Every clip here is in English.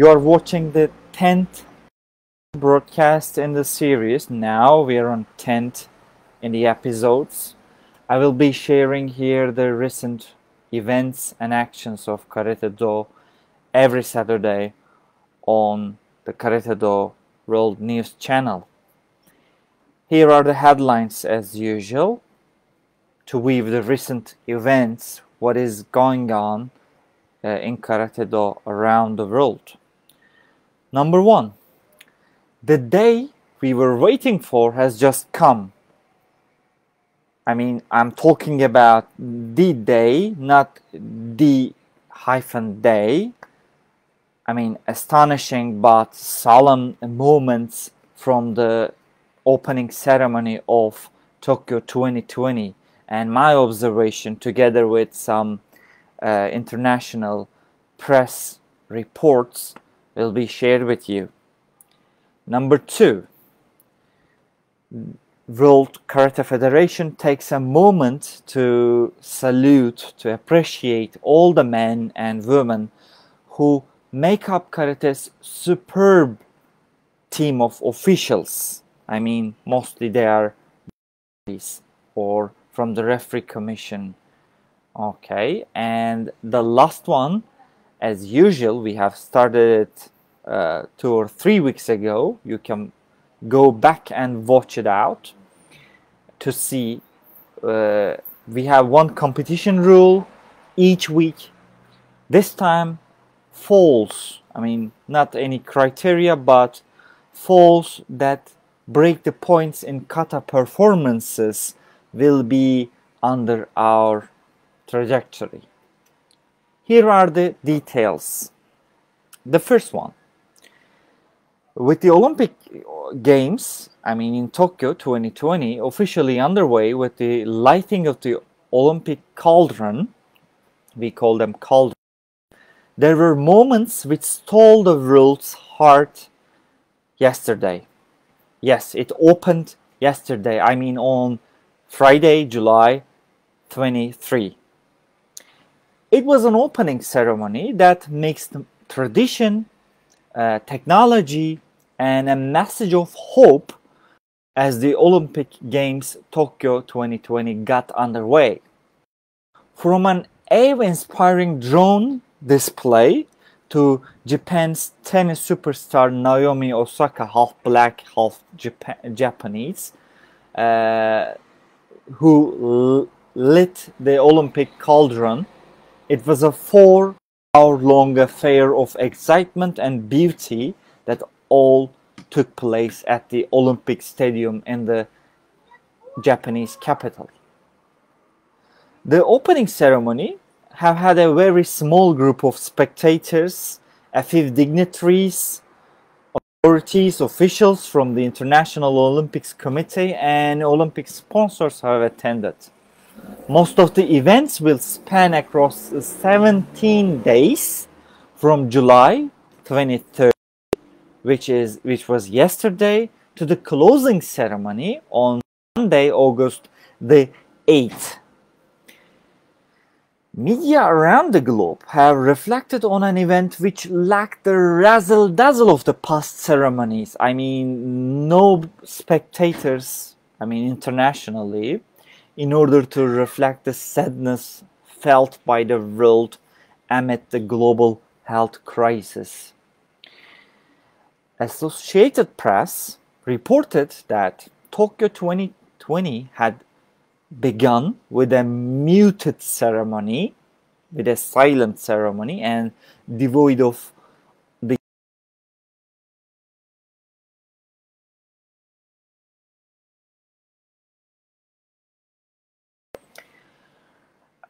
You are watching the 10th broadcast in the series. Now we are on 10th in the episodes. I will be sharing here the recent events and actions of Karate Do every Saturday on the Karate Do World News channel. Here are the headlines as usual to weave the recent events, what is going on in Karate Do around the world. Number 1. The day we were waiting for has just come. I mean, I'm talking about the day, not the -day. I mean, astonishing but solemn moments from the opening ceremony of Tokyo 2020, and my observation together with some international press reports will be shared with you. Number 2, World Karate Federation takes a moment to salute, to appreciate all the men and women who make up Karate's superb team of officials. I mean, mostly they are or from the referee commission. Okay, and the last one, as usual, we have started it 2 or 3 weeks ago. You can go back and watch it out to see. We have one competition rule each week. This time, falls. I mean, not any criteria, but falls that break the points in kata performances will be under our trajectory. Here are the details. The first one, with the Olympic Games, I mean in Tokyo 2020, officially underway with the lighting of the Olympic cauldron, we call them cauldron, there were moments which stole the world's heart yesterday. Yes, it opened yesterday, I mean on Friday, July 23. It was an opening ceremony that mixed tradition, technology, and a message of hope as the Olympic Games Tokyo 2020 got underway. From an awe-inspiring drone display to Japan's tennis superstar Naomi Osaka, half black, half Japanese, who lit the Olympic cauldron. It was a 4-hour-long affair of excitement and beauty that all took place at the Olympic Stadium in the Japanese capital. The opening ceremony have had a very small group of spectators, a few dignitaries, authorities, officials from the International Olympics Committee, and Olympic sponsors have attended. Most of the events will span across 17 days from July 23rd, which was yesterday, to the closing ceremony on Monday, August the 8th. Media around the globe have reflected on an event which lacked the razzle-dazzle of the past ceremonies. I mean, no spectators, I mean internationally, in order to reflect the sadness felt by the world amid the global health crisis. Associated Press reported that Tokyo 2020 had begun with a muted ceremony, with a silent ceremony, and devoid of the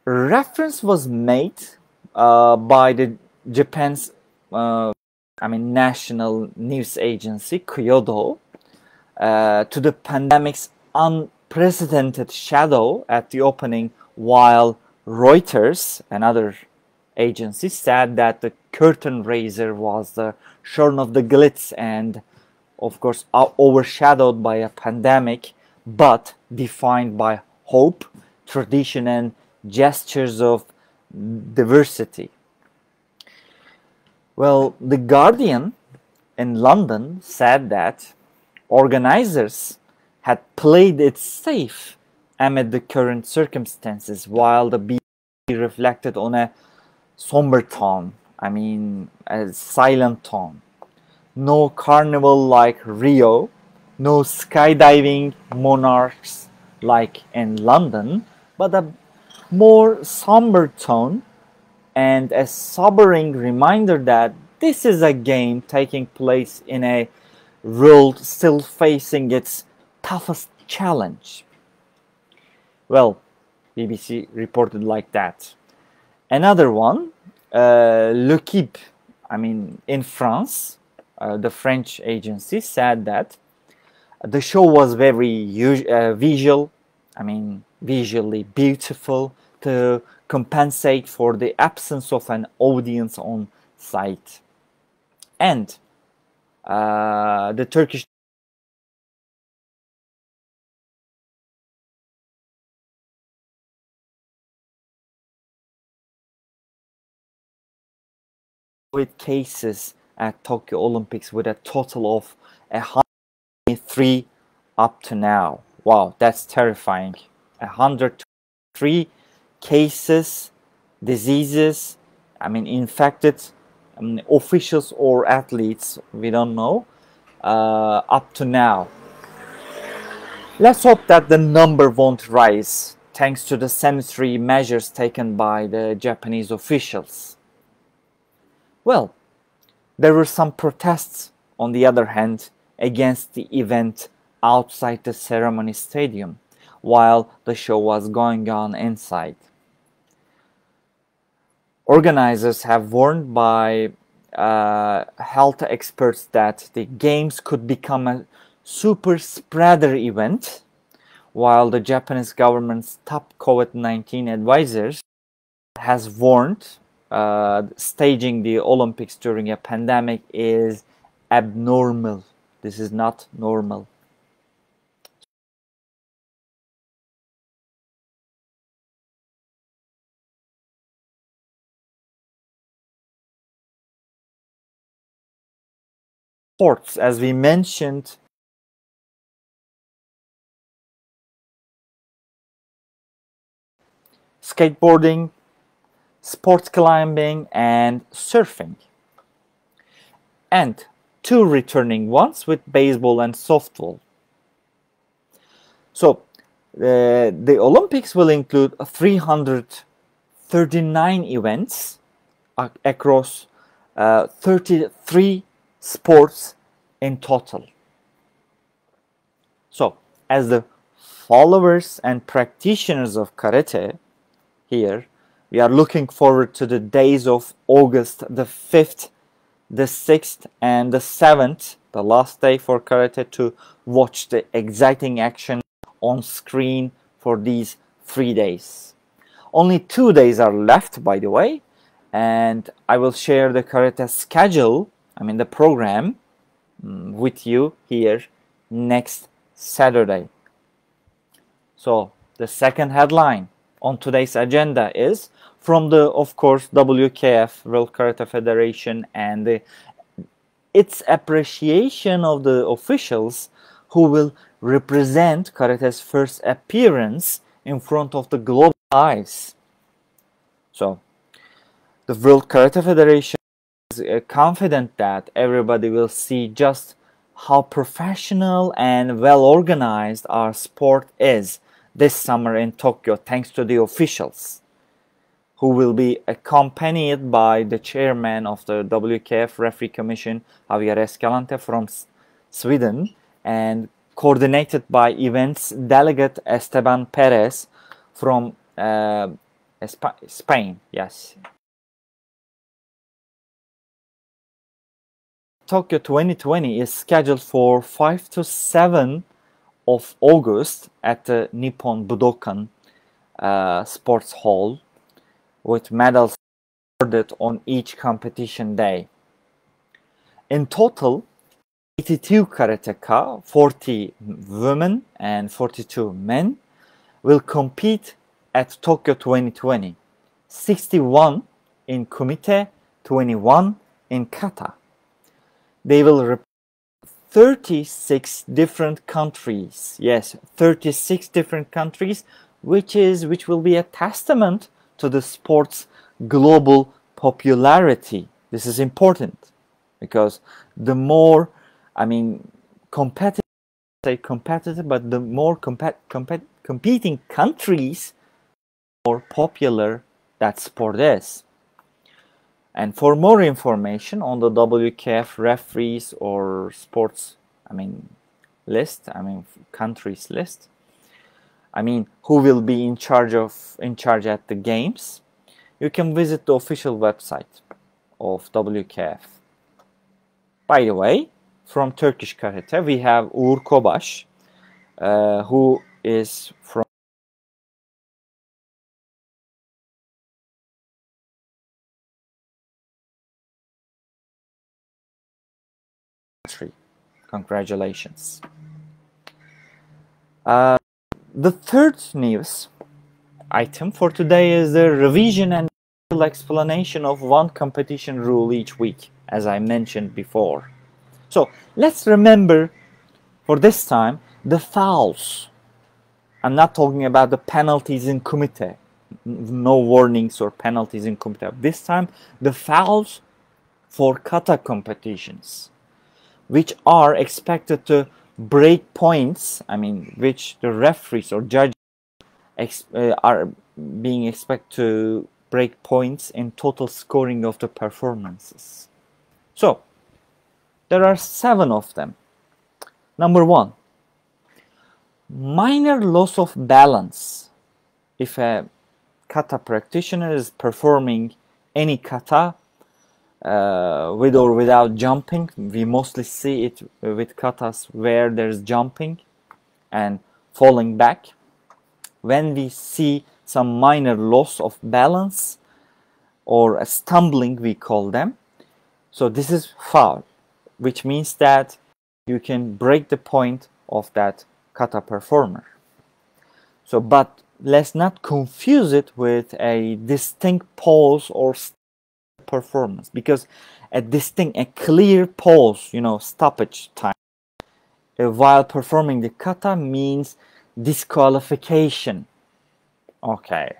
reference was made by the Japan's national news agency Kyodo to the pandemic's unprecedented shadow at the opening, while Reuters and other agencies said that the curtain raiser was the shorn of the glitz and, of course, overshadowed by a pandemic, but defined by hope, tradition, and gestures of diversity. Well, The Guardian in London said that organizers had played it safe amid the current circumstances, while the BBC reflected on a somber tone, a silent tone. No carnival like Rio, no skydiving monarchs like in London, but a more somber tone and a sobering reminder that this is a game taking place in a world still facing its toughest challenge. Well, BBC reported like that. Another one, L'Equipe, in France, the French agency said that the show was very visually beautiful to compensate for the absence of an audience on site. And the Turkish COVID cases at Tokyo Olympics with a total of 103 up to now. Wow, that's terrifying. 103 cases, diseases, infected officials or athletes, we don't know, up to now. Let's hope that the number won't rise thanks to the sanitary measures taken by the Japanese officials. Well, there were some protests, on the other hand, against the event outside the ceremony stadium, while the show was going on inside. Organizers have warned by health experts that the games could become a super spreader event, while the Japanese government's top COVID-19 advisors has warned staging the Olympics during a pandemic is abnormal. This is not normal. Sports, as we mentioned, skateboarding, sports climbing, and surfing. And 2 returning ones with baseball and softball. So the Olympics will include 339 events across 33 sports in total. So, as the followers and practitioners of karate here, we are looking forward to the days of August the 5th, the 6th, and the 7th, the last day for karate, to watch the exciting action on screen for these 3 days. Only 2 days are left, by the way, and I will share the karate schedule, the program, with you here next Saturday. So, the second headline on today's agenda is from the, of course, WKF, World Karate Federation, and its appreciation of the officials who will represent karate's first appearance in front of the global eyes. So, the World Karate Federation is confident that everybody will see just how professional and well organized our sport is this summer in Tokyo, thanks to the officials, who will be accompanied by the chairman of the WKF Referee Commission, Javier Escalante from Sweden, and coordinated by events delegate Esteban Perez from Spain. Yes. Tokyo 2020 is scheduled for 5 to 7 of August at the Nippon Budokan Sports Hall, with medals awarded on each competition day. In total, 82 karateka, 40 women and 42 men, will compete at Tokyo 2020. 61 in kumite, 21 in kata. They will represent 36 different countries. Yes, 36 different countries, which will be a testament to the sport's global popularity. This is important because the more, competitive, but the more competing countries, the more popular that sport is. And for more information on the WKF referees or sports, countries list, who will be in charge at the games, you can visit the official website of WKF. By the way, from Turkish Karate, we have Uğur Kobaş, who is from country. Congratulations. The third news item for today is the revision and explanation of one competition rule each week, as I mentioned before. So let's remember for this time the fouls. I'm not talking about the penalties in kumite. No warnings or penalties in kumite. This time the fouls for kata competitions, which are expected to break points, which the referees or judges are being expected to break points in total scoring of the performances. So, there are 7 of them. Number 1, minor loss of balance. If a kata practitioner is performing any kata with or without jumping, we mostly see it with katas where there's jumping and falling back. When we see some minor loss of balance or a stumbling, we call them. So this is foul, which means that you can break the point of that kata performer. So, but let's not confuse it with a distinct pause or performance, because a clear pause, stoppage time, while performing the kata means disqualification. Okay.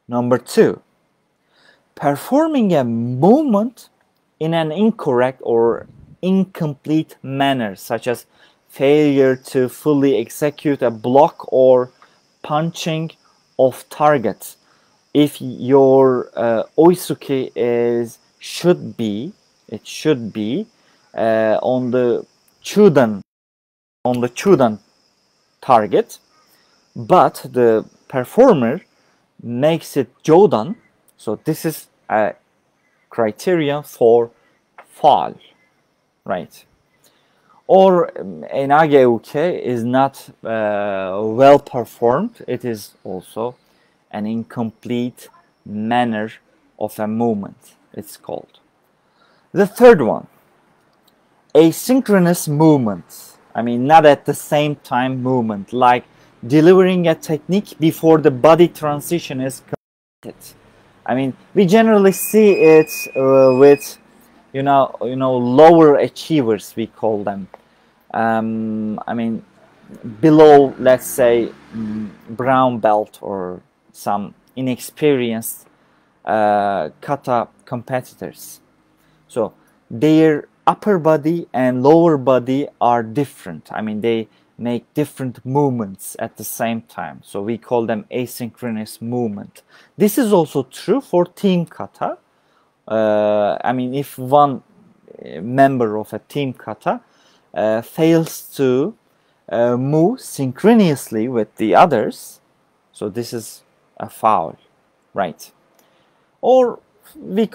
Number 2, performing a movement in an incorrect or incomplete manner, such as failure to fully execute a block or punching off target. If your oisuke should be on the chudan target, but the performer makes it jodan, so this is a criteria for foul, right? Or an ageuke is not well performed. It is also an incomplete manner of a movement, it's called. The third one, asynchronous movement. Not at the same time movement, like delivering a technique before the body transition is completed. We generally see it with, lower achievers, we call them. Below, let's say, brown belt or some inexperienced kata competitors. So their upper body and lower body are different. They make different movements at the same time. So we call them asynchronous movement. This is also true for team kata. If one member of a team kata fails to move synchronously with the others, so this is a foul, right? Or we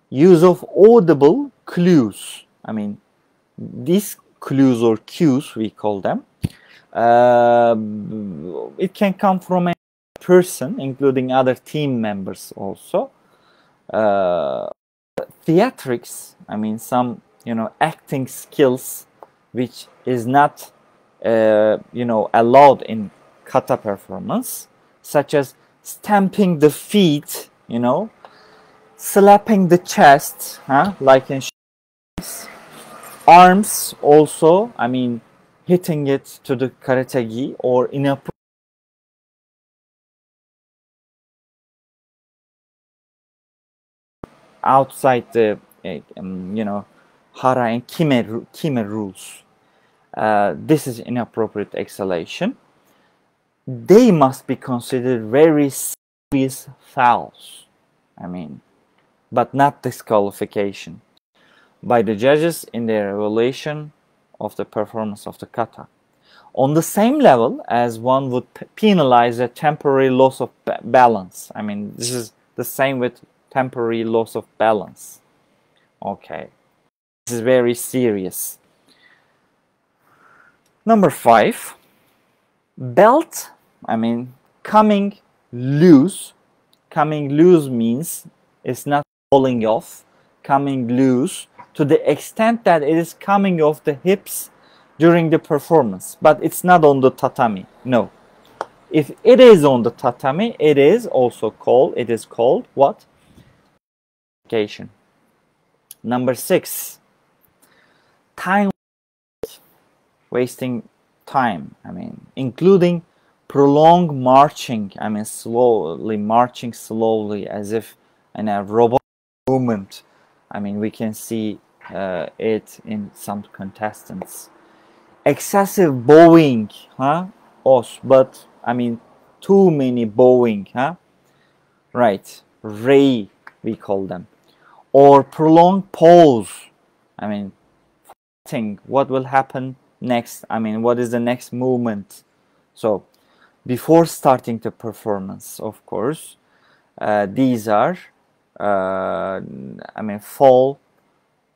use of audible clues. These clues or cues, we call them. It can come from a person, including other team members also. Theatrics, some, acting skills, which is not, allowed in kata performance, such as stamping the feet, you know, slapping the chest, like in arms also, I mean, hitting it to the karate-gi, or inappropriate outside the, you know, hara and kime rules. This is inappropriate exhalation. They must be considered very serious fouls, I mean, but not disqualification by the judges in their evaluation of the performance of the kata. On the same level as one would penalize a temporary loss of balance. I mean, this is the same with temporary loss of balance. Okay, this is very serious. Number 5, belt, I mean, coming loose. Coming loose means it's not falling off. Coming loose to the extent that it is coming off the hips during the performance, but it's not on the tatami. No. If it is on the tatami, it is called what? Number 6, time wasting time. I mean, including prolonged marching. I mean, marching slowly as if in a robot movement. I mean, we can see it in some contestants. Excessive bowing, but I mean, too many bowing, right? Rei, we call them. Or prolonged pause. I mean, what will happen next? I mean, what is the next movement? So, before starting the performance, of course, these are, I mean,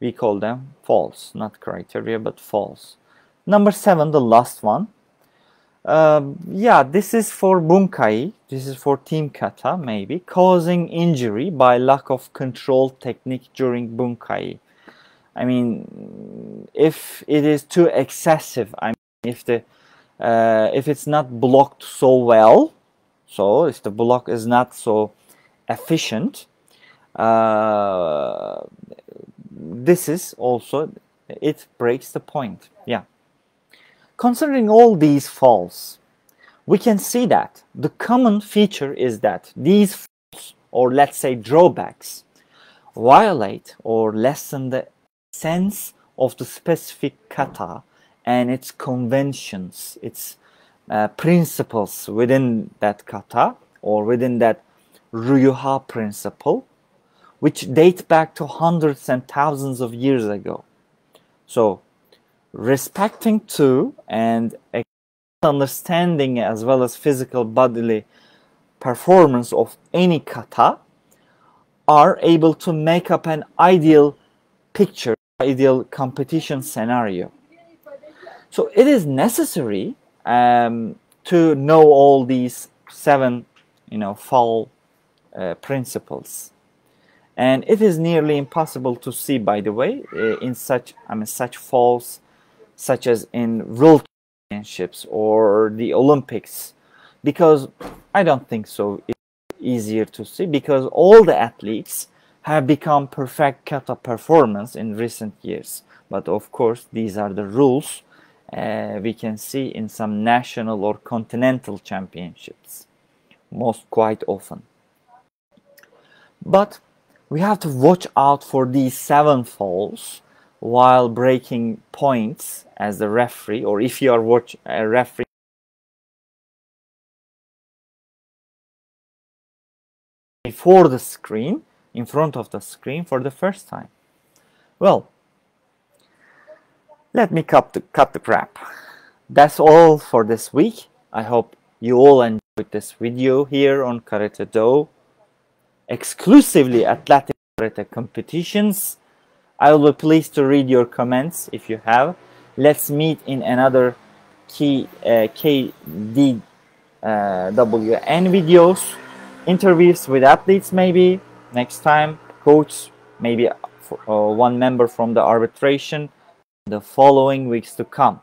we call them false, not criteria, but false. Number 7, the last one. Yeah, this is for Bunkai. This is for team kata, maybe. Causing injury by lack of control technique during Bunkai. I mean, if it is too excessive, I mean, if it's not blocked so well, so if the block is not so efficient, this is also, it breaks the point. Yeah. Considering all these faults, we can see that the common feature is that these faults, or let's say drawbacks, violate or lessen the sense of the specific kata and its conventions, its principles within that kata, or within that Ryuha principle, which date back to hundreds and thousands of years ago. So, respecting to and understanding as well as physical bodily performance of any kata are able to make up an ideal picture, ideal competition scenario. So it is necessary to know all these 7, foul principles. And it is nearly impossible to see, by the way, in such fouls, such as in world championships or the Olympics, because I don't think so. It's easier to see because all the athletes have become perfect kata performance in recent years. But of course, these are the rules we can see in some national or continental championships, most quite often. But we have to watch out for these 7 fouls while breaking points as the referee, or if you are watching a referee before the screen, in front of the screen for the first time. Well, let me cut the crap. That's all for this week. I hope you all enjoyed this video here on Karate Do, exclusively athletic karate competitions. I will be pleased to read your comments if you have. Let's meet in another KDWN videos, interviews with athletes maybe next time, coach, maybe one member from the arbitration, the following weeks to come.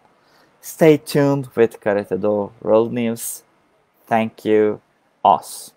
Stay tuned with Karate Do World News. Thank you, us.